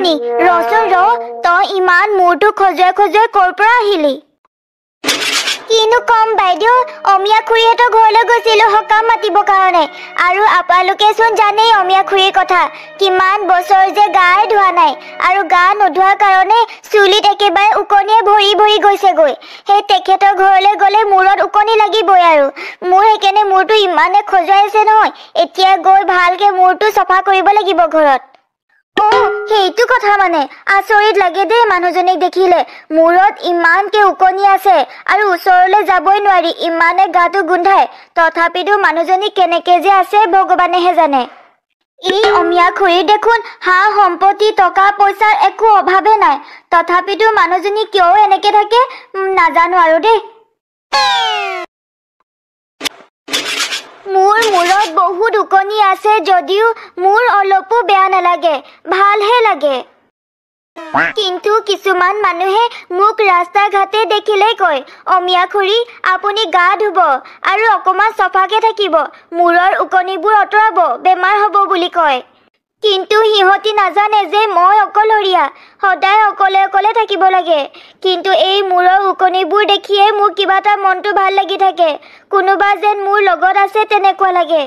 উকনি ৰচোন ৰ তই ইমান মূৰটো খজুৱাই খজুৱাই ক'ৰ পৰা আহিলি কিনো কম বাইদেউ অমিয়া খুৰীহঁতৰ ঘৰলৈ গৈছিলো সকাম মাতিবৰ কাৰণে আৰু আপোনালোকে চোন জানেই অমিয়া খুৰীৰ কথা কিমান বছৰ যে গাই ধোৱা নাই আৰু গা নোধোৱাৰ কাৰণে চুলিত একেবাৰে উকনিয়ে ভৰি ভৰি গৈছেগৈ সেই তেখেতৰ ঘৰলৈ গ'লে মূৰত উকনি লাগিবই আৰু মোৰ সেইকাৰণে মূৰটো ইমানে খজুৱাই আছে নহয় এতিয়া গৈ ভালকে মূৰটো চফা কৰিব লাগিব ঘৰত সেইটো কথা মানে আচৰিত লাগে দেই মানুহজনীক দেখিলে মূৰত ইমানকে উকনি আছে আৰু ওচৰলৈ যাবই নোৱাৰি ইমানে গাটো গোন্ধায় তথাপিতো মানুহজনী কেনেকে যে আছে ভগৱানেহে জানে এই অমিয়া খুৰীৰ দেখোন হাঁহ সম্পত্তি টকা পইচাৰ একো অভাৱে নাই তথাপিতো মানুহজনী কিয় এনেকে থাকে নাজানো আৰু দেই মোৰ মূৰত বহুত উকনি আছে যদিও মোৰ অলপো বেয়া নালাগে ভালহে লাগে কিন্তু কিছুমান মানুহে মোক ৰাস্তা ঘাটে দেখিলেই কয় অমিয়া খুৰী আপুনি গা ধুব আৰু অকমান চফাকে থাকিব মূৰৰ উকনিবোৰ অতৰাব বেমাৰ হ'ব বুলি কয় কিন্তু সিহঁতি নাজানে যে মই অকলশৰীয়া সদায় অকলে অকলে থাকিব লাগে কিন্তু এই মূৰৰ উকনিবোৰ দেখিয়ে মোৰ কিবা এটা মনটো ভাল লাগি থাকে কোনোবা যেন মোৰ লগত আছে তেনেকুৱা লাগে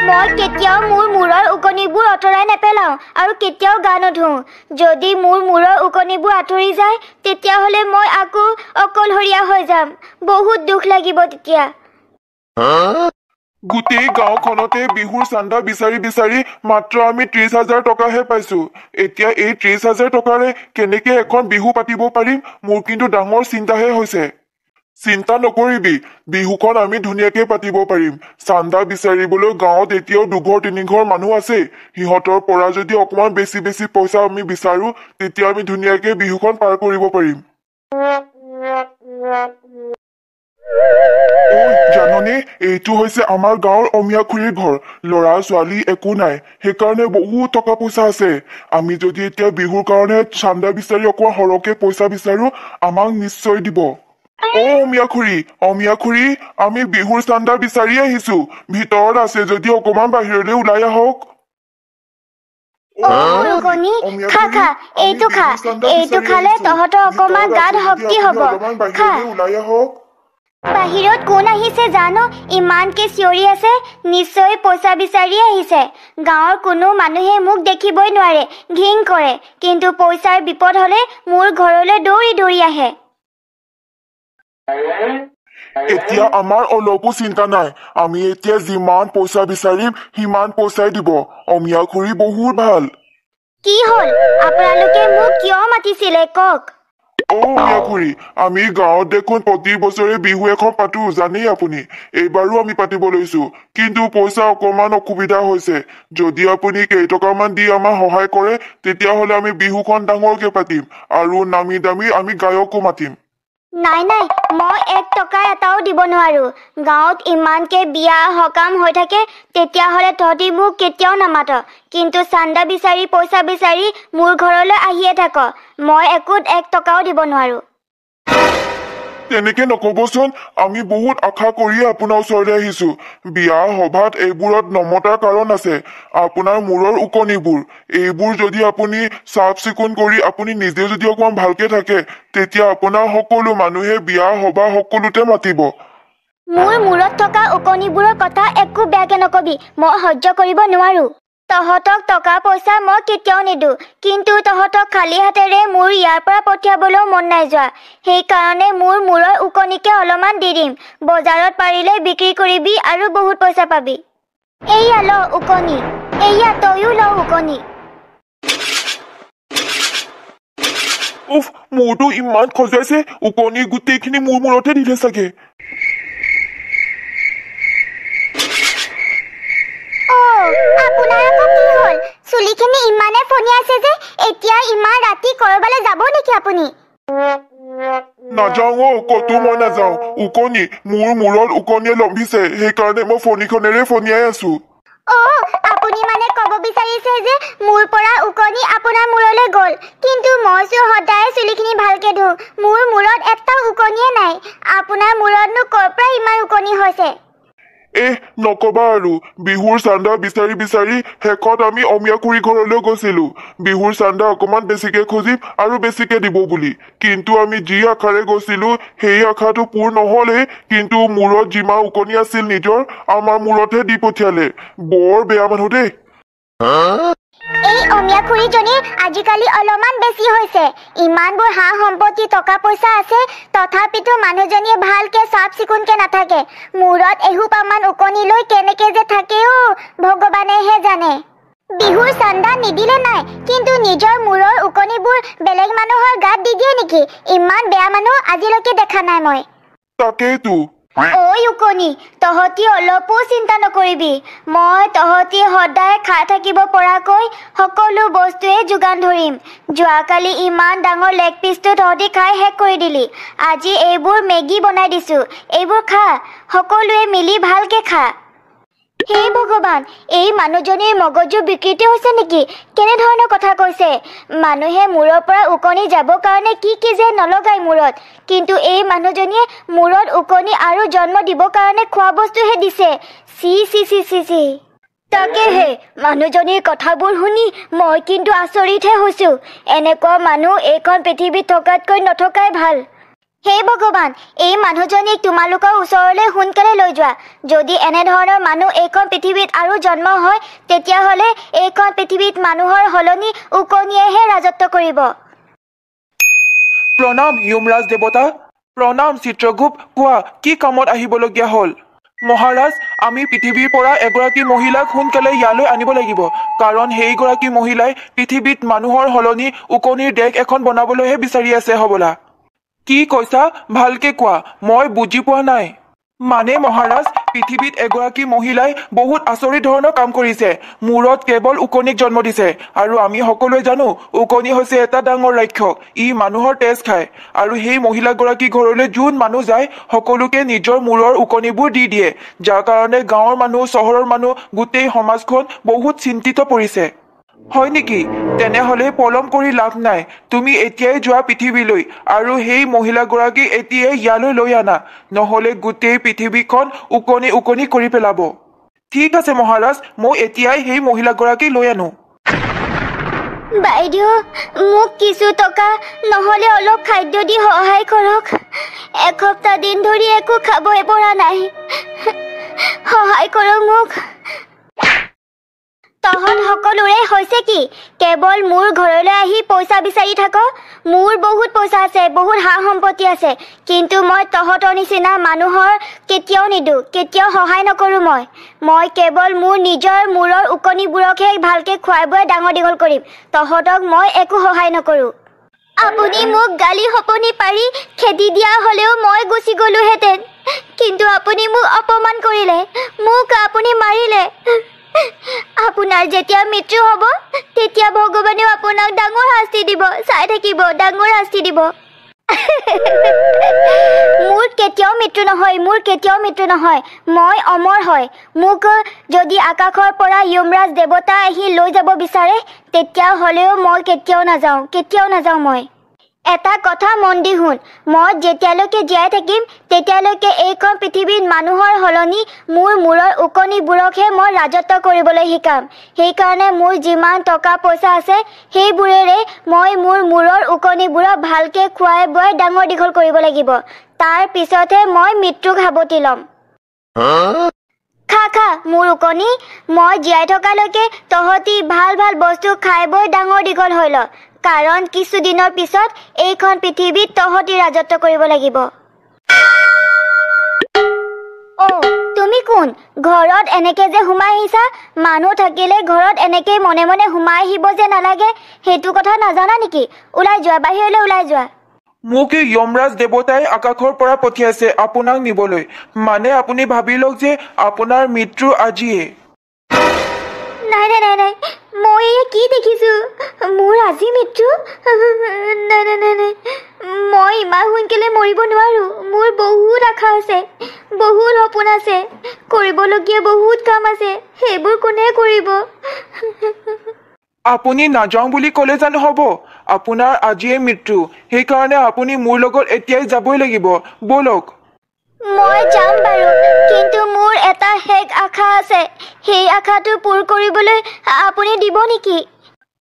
মই কেতিয়াও মোৰ মূৰৰ উকনিবোৰ অতৰাই নেপেলাওঁ আৰু কেতিয়াও গা নোধোঁ যদি মোৰ মূৰৰ উকনিবোৰ আঁতৰি যায় তেতিয়াহ'লে মই আকৌ অকলশৰীয়া হৈ যাম বহুত দুখ লাগিব তেতিয়া গোটেই গাঁওখনতে বিহুৰ চান্দা বিচাৰি বিচাৰি মাত্ৰ আমি 30,000 টকাহে পাইছো এতিয়া এই 30,000 টকাৰে কেনেকে এখন বিহু পাতিব পাৰিম মোৰ কিন্তু ডাঙৰ চিন্তাহে হৈছে চিন্তা নকৰিবি বিহুখন আমি ধুনীয়াকে পাতিব পাৰিম চান্দা বিচাৰিবলৈ গাঁৱত এতিয়াও দুঘৰ তিনিঘৰ মানুহ আছে সিহঁতৰ পৰা যদি অকমান বেছি বেছি পইচা আমি বিচাৰো তেতিয়া আমি ধুনীয়াকে বিহুখন পাৰ কৰিব পাৰিম জাননে এইটো হৈছে আমাৰ গাঁৱৰ অমিয়া খুৰীৰ ঘৰ ল'ৰা ছোৱালী একো নাই সেইকাৰণে বহুত টকা পইচা আছে আমি যদি এতিয়া বিহুৰ কাৰণে চান্দা বিচাৰি অকমান সৰহকে পইচা বিচাৰো আমাক নিশ্চয় দিব অমিয়া খুৰী আমি বিহুৰ চান্দা বিচাৰি আহিছো ভিতৰত আছে যদি অকমান বাহিৰলৈ ওলাই আহক এইটো খালে তহঁতৰ অকমান গাত শক্তি হ'ব ওলাই আহক বাহিৰত কোন আহিছে জানো ইমানকে চিঞৰি আছে নিশ্চয় পইচা বিচাৰি আহিছে গাঁৱৰ কোনো মানুহে মোক দেখিবই নোৱাৰে ঘিং কৰে কিন্তু পইচাৰ বিপদ হলে মোৰ ঘৰলৈ দৌৰি দৌৰি আহে এতিয়া আমাৰ অলপো চিন্তা নাই আমি এতিয়া যিমান পইচা বিচাৰিম সিমান পইচাই দিব অমিয়া খুৰী বহুত ভাল কি হ'ল আপোনালোকে মোক কিয় মাতিছিলে কওক অমিয়া খুৰী আমি গাঁৱত দেখোন প্ৰতি বছৰে বিহু এখন পাতো জানেই আপুনি এইবাৰো আমি পাতিব লৈছো কিন্তু পইচা অকমান অসুবিধা হৈছে যদি আপুনি কেইটকামান দি আমাক সহায় কৰে তেতিয়াহ'লে আমি বিহুখন ডাঙৰকে পাতিম আৰু নামি দামী আমি গায়কো মাতিম নাই মই 1 টকা এটাও দিব নোৱাৰো গাঁৱত ইমানকে বিয়া সকাম হৈ থাকে তেতিয়াহ'লে তহঁতি মোক কেতিয়াও নামাত কিন্তু চান্দা বিচাৰি পইচা বিচাৰি মোৰ ঘৰলৈ আহিয়ে থাক মই একোত 1 টকাও দিব নোৱাৰো তেনেকে নকবচোন আমি বহুত আশা কৰি আপোনাৰ ওচৰলৈ আহিছো বিয়া সভাত এইবোৰত নমতাৰ কাৰণ আছে আপোনাৰ মূৰৰ উকনিবোৰ এইবোৰ যদি আপুনি চাফ চিকুণ কৰি আপুনি নিজে যদি অকমান ভালকে থাকে তেতিয়া আপোনাৰ সকলো মানুহে বিয়া সভা সকলোতে মাতিব মোৰ মূৰত থকা উকনিবোৰৰ কথা একো বেয়াকে নকবি মই সহ্য কৰিব নোৱাৰো তহঁতক টকা পইচা মই কেতিয়াও নিদো কিন্তু তহঁতক খালী হাতেৰে মোৰ ইয়াৰ পৰা পঠিয়াবলৈ মন নাই যোৱা সেইকাৰণে মোৰ মূৰৰ উকনিকে অলপমান দি দিম বজাৰত পাৰিলে বিক্ৰী কৰিবি আৰু বহুত পইচা পাবি এইয়া ল উকনি এইয়া তয়ো ল উকনি উফ মোৰটো ইমান খজুৱাইছে উকনি গোটেইখিনি মোৰ মূৰতে দিলে চাগে আপোনাৰ আকৌ কি হ'ল চুলিখিনি ইমানে ফনিয়াইছে যে এতিয়া ইমান ৰাতি কৰবালৈ যাব নেকি আপুনি নাযাওঁ কতো মই নাযাওঁ উকনি মোৰ মূৰত উকনিয়ে লম্ভিছে সেইকাৰণে মই ফণিখনেৰে ফনিয়াই আছো আপুনি মানে ক'ব বিচাৰিছে যে মোৰ পৰা উকনি আপোনাৰ মূৰলৈ গ'ল কিন্তু মইছো সদায় চুলিখিনি ভালকে ধুওঁ মোৰ মূৰত এটাও উকনিয়ে নাই আপোনাৰ মূৰতনো ক'ৰ পৰা ইমান উকনি হৈছে নকবা আৰু বিহুৰ চান্দা বিচাৰি বিচাৰি শেষত আমি অমিয়া খুৰী ঘৰলৈ গৈছিলো বিহুৰ চান্দা অকমান বেছিকে খুজিম আৰু বেছিকে দিব বুলি কিন্তু আমি যি আশাৰে গৈছিলো সেই আশাটো পূৰ নহলে কিন্তু মূৰত যিমান উকনি আছিল নিজৰ আমাৰ মূৰতহে দি পঠিয়ালে বৰ বেয়া মানুহ দেই এই অমিয়া খুৰীজনী আজিকালি অলপমান বেছি হৈছে ইমানবোৰ হাঁহ সম্পত্তি টকা পইচা আছে তথাপিতো মানুহজনীয়ে ভালকে চাফ চিকুণকে নাথাকে মূৰত এহোপামান উকনি লৈ কেনেকে যে থাকে ভগৱানেহে জানে বিহুৰ চান্দা নিদিলে নাই কিন্তু নিজৰ মূৰৰ উকনিবোৰ বেলেগ মানুহৰ গাত দি দিয়ে নেকি ইমান বেয়া মানুহ আজিলৈকে দেখা নাই মই তাকেইতো ঐ উকনি তহঁতি অলপো চিন্তা নকৰিবি মই তহঁতি সদায় খাই থাকিব পৰাকৈ সকলো বস্তুৱে যোগান ধৰিম যোৱাকালি ইমান ডাঙৰ লেগ পিচটো তহঁতি খাই শেষ কৰি দিলি আজি এইবোৰ মেগী বনাই দিছো এইবোৰ খা সকলোৱে মিলি ভালকে খা হে ভগৱান এই মানুহজনীৰ মগজু বিকৃতি হৈছে নেকি কেনেধৰণৰ কথা কৈছে মানুহে মূৰৰ পৰা উকনি যাব কাৰণে কি কি যে নলগাই মূৰত কিন্তু এই মানুহজনীয়ে মূৰত উকনি আৰু জন্ম দিব কাৰণে খোৱা বস্তুহে দিছে C C C C C তাকেহে মানুহজনীৰ কথাবোৰ শুনি মই কিন্তু আচৰিতহে হৈছো এনেকুৱা মানুহ এইখন পৃথিৱীত থকাতকৈ নথকাই ভাল হে ভগৱান এই মানুহজনীক তোমালোকৰ ওচৰলৈ সোনকালে লৈ যোৱা যদি এনেধৰণৰ মানুহ এইখন পৃথিৱীত আৰু জন্ম হয় তেতিয়াহ'লে এইখন পৃথিৱীত মানুহৰ সলনি উকনিয়েহে ৰাজত্ব কৰিব প্ৰণাম যমৰাজ দেৱতা প্ৰণাম চিত্ৰগুপ্ত কোৱা কি কামত আহিবলগীয়া হ'ল মহাৰাজ আমি পৃথিৱীৰ পৰা এগৰাকী মহিলাক সোনকালে ইয়ালৈ আনিব লাগিব কাৰণ সেইগৰাকী মহিলাই পৃথিৱীত মানুহৰ সলনি উকনিৰ দেশ এখন বনাবলৈহে বিচাৰি আছে হবলা কি কৈছা ভালকে কোৱা মই বুজি পোৱা নাই মানে মহাৰাজ পৃথিৱীত এগৰাকী মহিলাই বহুত আচৰিত ধৰণৰ কাম কৰিছে মূৰত কেৱল উকনিক জন্ম দিছে আৰু আমি সকলোৱে জানো উকনি হৈছে এটা ডাঙৰ ৰাক্ষস ই মানুহৰ তেজ খায় আৰু সেই মহিলাগৰাকী ঘৰলৈ যোন মানুহ যায় সকলোকে নিজৰ মূৰৰ উকনিবোৰ দি দিয়ে যাৰ কাৰণে গাঁৱৰ মানুহ চহৰৰ মানুহ গোটেই সমাজখন বহুত চিন্তিত পৰিছে হয় নেকি তেনেহলে পলম কৰি লাভ নাই তুমি এতিয়াই যোৱা পৃথিৱীলৈ আৰু সেই মহিলাগৰাকী এতিয়াই ইয়ালৈ লৈ আনা নহলে গোটেই পৃথিৱীখন উকনি উকনি কৰি পেলাব ঠিক আছে মহাৰাজ মই এতিয়াই সেই মহিলাগৰাকী লৈ আনো বাইদেউ মোক কিছু টকা নহলে অলপ খাদ্য দি সহায় কৰক এসপ্তাহ দিন ধৰি একো খাবই পৰা নাই সহায় কৰক মোক তহঁত সকলোৰে হৈছে কি কেৱল মোৰ ঘৰলৈ আহি পইচা বিচাৰি থাক মোৰ বহুত পইচা আছে বহুত হাঁহ সম্পত্তি আছে কিন্তু মই তহঁতৰ নিচিনা মানুহৰ কেতিয়াও নিদো কেতিয়াও সহায় নকৰো মই কেৱল মোৰ নিজৰ মূৰৰ উকনিবোৰকহে ভালকে খুৱাই বুৱাই ডাঙৰ দীঘল কৰিম তহঁতক মই একো সহায় নকৰো আপুনি মোক গালি সপনি পাৰি খেদি দিয়া হলেও মই গুচি গলোহেঁতেন কিন্তু আপুনি মোক অপমান কৰিলে মোক আপুনি মাৰিলে আপোনাৰ যেতিয়া মৃত্যু হ'ব তেতিয়া ভগৱানেও আপোনাক ডাঙৰ শাস্তি দিব চাই থাকিব ডাঙৰ শাস্তি দিব মোৰ কেতিয়াও মৃত্যু নহয় মই অমৰ হয় মোক যদি আকাশৰ পৰা যমৰাজ দেৱতা আহি লৈ যাব বিচাৰে তেতিয়া হলেও মই কেতিয়াও নাযাওঁ মই এটা কথা মন দি শুন মই যেতিয়ালৈকে জীয়াই থাকিম তেতিয়ালৈকে এইখন পৃথিৱীত মানুহৰ সলনি মোৰ মূৰৰ উকনিবোৰকহে মই ৰাজত্ব কৰিবলৈ শিকাম সেইকাৰণে মোৰ যিমান টকা পইচা আছে সেইবোৰেৰে মই মোৰ মূৰৰ উকনিবোৰক ভালকে খুৱাই বুৱাই ডাঙৰ দীঘল কৰিব লাগিব তাৰ পিছতহে মই মৃত্যুক সাৱটি ল'ম খা মোৰ উকনি মই জীয়াই থকালৈকে তহঁতি ভাল ভাল বস্তু খাই বৈ ডাঙৰ দীঘল হৈ ল কাৰণ কিছুদিনৰ পিছত এইখন পৃথিৱীত তহঁতি ৰাজত্ব কৰিব লাগিব তুমি কোন ঘৰত এনেকে যে সোমাই আহিছা মানুহ থাকিলে ঘৰত এনেকে মনে মনে সোমাই আহিব যে নালাগে সেইটো কথা নাজানা নেকি ওলাই যোৱা বাহিৰলৈ ওলাই যোৱা মোক যমৰাজ দেৱতাই আকাশৰ পৰা পঠিয়াইছে আপোনাক নিবলৈ মানে আপুনি ভাবি লওক যে আপোনাৰ মৃত্যু আজিয়ে নাই মই কি দেখিছো মোৰ আজি মৃত্যু নাই মই ইমান সোনকালে মৰিব নোৱাৰো মোৰ বহুত আশা আছে বহুত সপোন আছে কৰিবলগীয়া বহুত কাম আছে সেইবোৰ কোনে কৰিব আপুনি নাযাওঁ বুলি ক'লে জানো হ'ব আপোনাৰ আজিয়ে মৃত্যু সেইকাৰণে আপুনি মোৰ লগত এতিয়াই যাবই লাগিব বলক মই যাম বাৰু, কিন্তু মোৰ এটা শেষ আশা আছে। সেই আশাটো পূৰ কৰিবলৈ আপুনি দিব নেকি?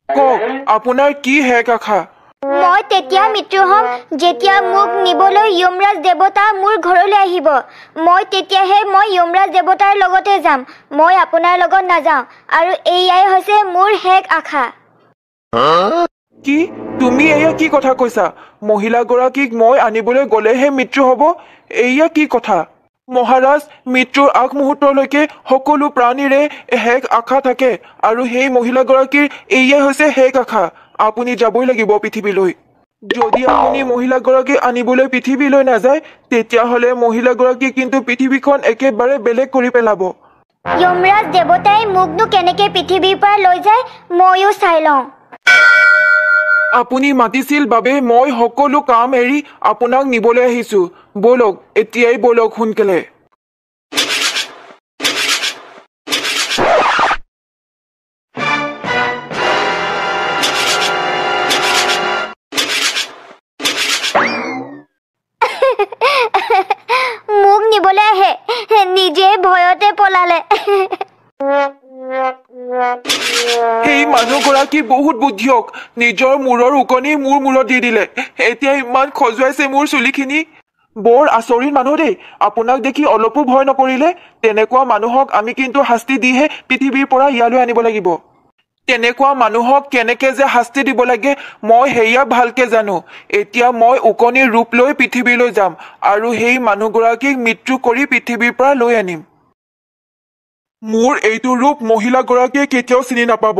কওক আপোনাৰ কি শেষ আশা? মই তেতিয়া মৃত্যু হ'ম যেতিয়া মোক নিবলৈ যমৰাজ দেৱতা মোৰ ঘৰলৈ আহিব। মই তেতিয়াহে যমৰাজ দেৱতাৰ লগতে যাম। মই আপোনাৰ লগত নাযাওঁ, আৰু এয়াই হৈছে মোৰ শেষ আশা। কি তুমি এয়া কি কথা কৈছা? মহিলাগৰাকীক মই আনিবলৈ গ'লেহে মৃত্যু হ'ব? এয়া কি কথা? মহাৰাজ, মৃত্যুৰ আগমুহূৰ্তলৈকে সকলো প্ৰাণীৰে শেষ আশা থাকে, আৰু সেই মহিলাগৰাকীৰ এয়াই হৈছে শেষ আশা। আপুনি যাবই লাগিব পৃথিৱীলৈ। যদি আপুনি মহিলাগৰাকীক আনিবলৈ পৃথিৱীলৈ নাযায়, তেতিয়াহ'লে মহিলাগৰাকী কিন্তু পৃথিৱীখন একেবাৰে বেলেগ কৰি পেলাব। যমৰাজ দেৱতাই মোকনো কেনেকে পৃথিৱীৰ পৰা লৈ যায় ময়ো চাই লওঁ। আপুনি মাতিছিল বাবে মই সকলো কাম এৰি আপোনাক নিবলৈ আহিছো। বলক, এতিয়াই বলক সোনকালে। মোক নিবলৈ আহে, নিজে ভয়তে পলালে। সেই মানুহগৰাকী বহুত বুদ্ধিয়ক। নিজৰ মূৰৰ ওকণি মোৰ মূৰত দি দিলে। এতিয়া ইমান খজুৱাইছে মোৰ চুলিখিনি। বৰ আচৰিত মানুহ দেই। আপোনাক দেখি অলপো ভয় নকৰিলে? তেনেকুৱা মানুহক আমি কিন্তু শাস্তি দিহে পৃথিৱীৰ পৰা ইয়ালৈ আনিব লাগিব। তেনেকুৱা মানুহক কেনেকে যে শাস্তি দিব লাগে মই সেয়া ভালকে জানো। এতিয়া মই ওকণিৰ ৰূপ লৈ পৃথিৱীলৈ যাম, আৰু সেই মানুহগৰাকীক মৃত্যু কৰি পৃথিৱীৰ পৰা লৈ আনিম। মোৰ এইটো ৰূপ মহিলাগৰাকীয়ে কেতিয়াও চিনি নাপাব।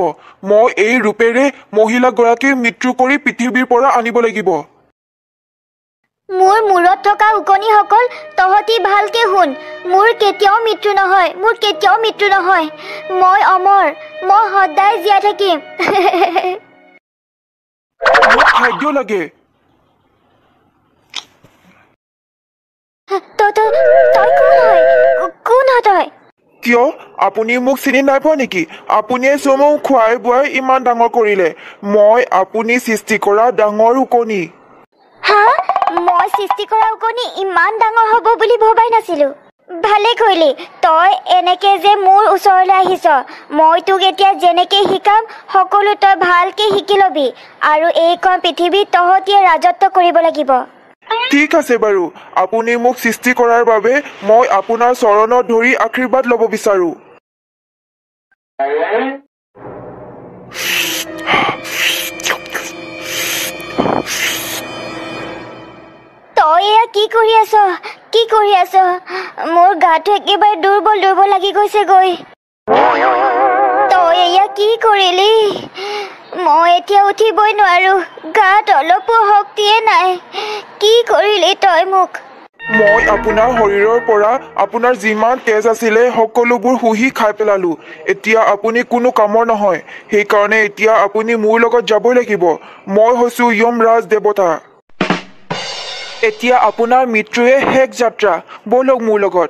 মই এই ৰূপেৰে মহিলাগৰাকীক মৃত্যু কৰি পৃথিৱীৰ পৰা আনিব লাগিব। মোৰ মূৰত থকা ওকণিসকল, তহঁতি ভালকে শুন। মোৰ কেতিয়াও মৃত্যু নহয়, মোৰ কেতিয়াও মৃত্যু নহয়। মই অমৰ, মই সদায় জীয়াই থাকিম। মোক খাদ্য লাগে। তই কোন হয়? কোন হয় তই? কিয় আপুনি মোক চিনি নাই পোৱা নেকি? আপুনিয়ে চোন মোক খুৱাই বুৱাই ইমান ডাঙৰ কৰিলে। মই আপুনি সৃষ্টি কৰা ডাঙৰ ওকণি। হা? মই সৃষ্টি কৰা ওকণি ইমান ডাঙৰ হ'ব বুলি ভবাই নাছিলো। ভালে কৰিলি, তই এনেকে যে মোৰ ওচৰলৈ আহিছ। মই তোক এতিয়া যেনেকে শিকাম সকলো তই ভালকে শিকি লবি, আৰু এইখন পৃথিৱীত তহঁতিয়ে ৰাজত্ব কৰিব লাগিব। ঠিক আছে বাৰু, আপুনি মোক সৃষ্টি কৰাৰ বাবে মই আপোনাৰ চৰণত ধৰি আশীৰ্বাদ ল'ব বিচাৰো। তই এয়া কি কৰি আছ? কি কৰি আছ? মোৰ গাটো একেবাৰে দুৰ্বল দুৰ্বল লাগি গৈছেগৈ। তই এয়া কি কৰিলি? মই এতিয়া উঠিবই নোৱাৰো, গাত অলপো শক্তিয়ে নাই। কি কৰিলি তই মোক? মই আপোনাৰ শৰীৰৰ পৰা আপোনাৰ যিমান তেজ আছিলে সকলোবোৰ শুহি খাই পেলালো। এতিয়া আপুনি কোনো কামৰ নহয়, সেইকাৰণে এতিয়া আপুনি মোৰ লগত যাবই লাগিব। মই হৈছো যমৰাজ দেৱতা। এতিয়া আপোনাৰ মৃত্যুৱে শেষ যাত্ৰা। বলক মোৰ লগত।